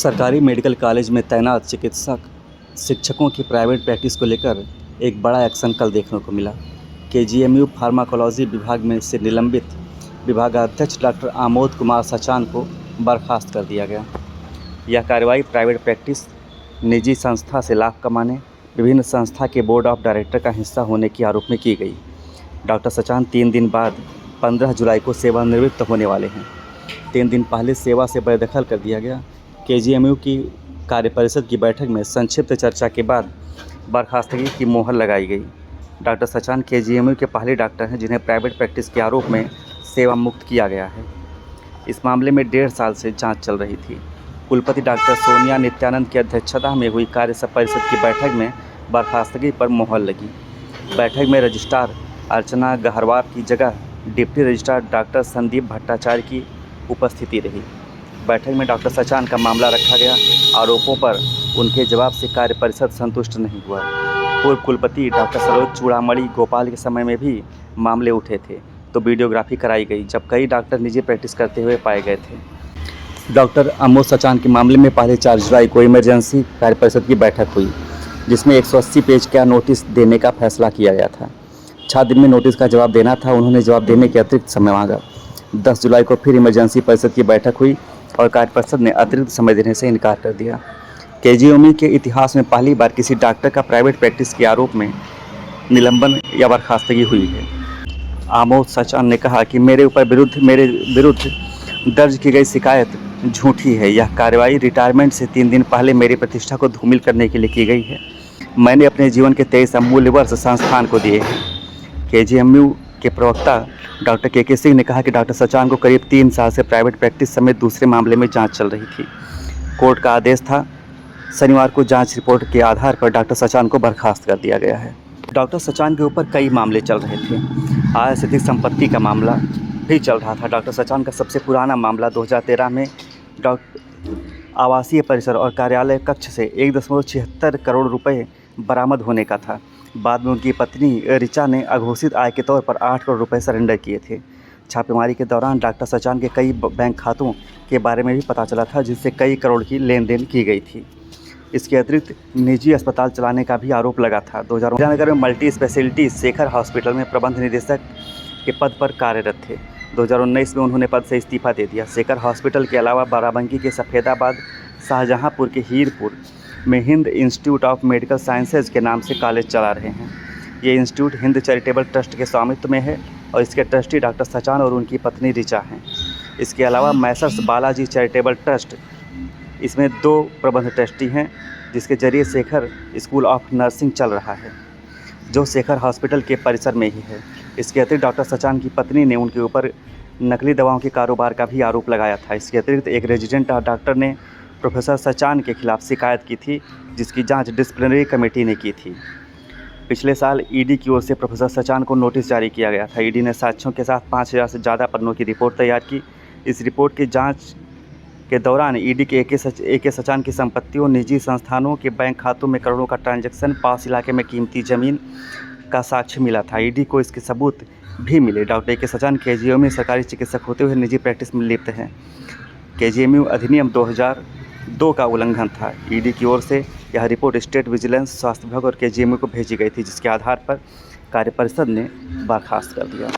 सरकारी medical college में तैनात चिकित्सक शिक्षकों की प्राइवेट प्रैक्टिस को लेकर एक बड़ा एक्शन कल देखने को मिला। केजीएमयू फार्माकोलॉजी विभाग में से निलंबित विभागाध्यक्ष डॉक्टर आमोद कुमार सचान को बर्खास्त कर दिया गया। यह कार्रवाई प्राइवेट प्रैक्टिस, निजी संस्था से लाभ कमाने, विभिन्न संस्था के बोर्ड ऑफ डायरेक्टर का हिस्सा होने के आरोप में की गई। डॉक्टर सचान 3 दिन बाद 15 जुलाई को सेवानिवृत्त होने वाले हैं। 3 दिन पहले सेवा से बेदखल कर दिया गया। केजीएमयू की कार्यपरिषद की बैठक में संक्षिप्त चर्चा के बाद बर्खास्तगी की मोहर लगाई गई। डॉक्टर सचान केजीएमयू के पहले डॉक्टर हैं जिन्हें प्राइवेट प्रैक्टिस के आरोप में सेवा मुक्त किया गया है। इस मामले में 1.5 साल से जांच चल रही थी। कुलपति डॉक्टर सोनिया नित्यानंद की अध्यक्षता में हुई कार्य परिषद की बैठक में बर्खास्तगी पर मोहर लगी। बैठक में रजिस्ट्रार अर्चना गहरवार की जगह deputy registrar doctor Sandeep Bhattacharya की उपस्थिति रही। बैठक में डॉक्टर सचान का मामला रखा गया। आरोपों पर उनके जवाब से कार्य परिषद संतुष्ट नहीं हुआ। पूर्व कुलपति डॉक्टर सरोज चूड़ामणि गोपाल के समय में भी मामले उठे थे तो वीडियोग्राफी कराई गई, जब कई डॉक्टर निजी प्रैक्टिस करते हुए पाए गए थे। डॉक्टर आमोद सचान के मामले में पहले 4 जुलाई को इमरजेंसी कार्य परिषद की बैठक हुई, जिसमें 180 पेज का नोटिस देने का फैसला किया गया था। 6 दिन में नोटिस का जवाब देना था। उन्होंने जवाब देने के अतिरिक्त समय मांगा। 10 जुलाई को फिर इमरजेंसी परिषद की बैठक हुई और कार्य परिषद ने अतिरिक्त समय देने से इनकार कर दिया। केजीएमयू के इतिहास में पहली बार किसी डॉक्टर का प्राइवेट प्रैक्टिस के आरोप में निलंबन या बर्खास्तगी हुई है। आमोद सचान ने कहा कि मेरे विरुद्ध दर्ज की गई शिकायत झूठी है। यह कार्रवाई रिटायरमेंट से 3 दिन पहले मेरी प्रतिष्ठा को धूमिल करने के लिए की गई है। मैंने अपने जीवन के 23 अमूल्य वर्ष संस्थान को दिए हैं। केजीएमयू के प्रवक्ता डॉक्टर के सिंह ने कहा कि डॉक्टर सचान को करीब 3 साल से प्राइवेट प्रैक्टिस समेत दूसरे मामले में जांच चल रही थी। कोर्ट का आदेश था। शनिवार को जांच रिपोर्ट के आधार पर डॉक्टर सचान को बर्खास्त कर दिया गया है। डॉक्टर सचान के ऊपर कई मामले चल रहे थे। आय से अधिक संपत्ति का मामला भी चल रहा था। डॉक्टर सचान का सबसे पुराना मामला 2013 में आवासीय परिसर और कार्यालय कक्ष से 1.76 करोड़ रुपए बरामद होने का था। बाद में उनकी पत्नी ऋचा ने अघोषित आय के तौर पर 8 करोड़ रुपए सरेंडर किए थे। छापेमारी के दौरान डॉक्टर सचान के कई बैंक खातों के बारे में भी पता चला था, जिससे कई करोड़ की लेन देन की गई थी। इसके अतिरिक्त निजी अस्पताल चलाने का भी आरोप लगा था। 2019 में मल्टी स्पेशलिटी शेखर हॉस्पिटल में प्रबंध निदेशक के पद पर कार्यरत थे। 2019 में उन्होंने पद से इस्तीफा दे दिया। शेखर हॉस्पिटल के अलावा बाराबंकी के सफ़ेदाबाद, शाहजहांपुर के हीरपुर में Hind institute of medical sciences के नाम से कॉलेज चला रहे हैं। ये इंस्टीट्यूट हिंद चैरिटेबल ट्रस्ट के स्वामित्व में है और इसके ट्रस्टी डॉक्टर सचान और उनकी पत्नी ऋचा हैं। इसके अलावा मैसर्स बालाजी चैरिटेबल ट्रस्ट, इसमें 2 प्रबंध ट्रस्टी हैं, जिसके जरिए शेखर स्कूल ऑफ नर्सिंग चल रहा है, जो शेखर हॉस्पिटल के परिसर में ही है। इसके अतिरिक्त डॉक्टर सचान की पत्नी ने उनके ऊपर नकली दवाओं के कारोबार का भी आरोप लगाया था। इसके अतिरिक्त एक रेजिडेंट डॉक्टर ने प्रोफेसर सचान के खिलाफ शिकायत की थी, जिसकी जांच डिसिप्लिनरी कमेटी ने की थी। पिछले साल ईडी की ओर से प्रोफेसर सचान को नोटिस जारी किया गया था। ईडी ने साक्ष्यों के साथ 5000 से ज़्यादा पन्नों की रिपोर्ट तैयार की। इस रिपोर्ट की जांच के दौरान ईडी के ए के सचान की संपत्तियों, निजी संस्थानों के बैंक खातों में करोड़ों का ट्रांजैक्शन, पास इलाके में कीमती ज़मीन का साक्ष्य मिला था। ईडी को इसके सबूत भी मिले। डॉक्टर के सचान केजीएमयू में सरकारी चिकित्सक होते हुए निजी प्रैक्टिस में लिप्त हैं। केजीएमयू अधिनियम 2002 का उल्लंघन था। ईडी की ओर से यह रिपोर्ट स्टेट विजिलेंस, स्वास्थ्य विभाग और केजीएमयू को भेजी गई थी, जिसके आधार पर कार्य परिषद ने बर्खास्त कर दिया।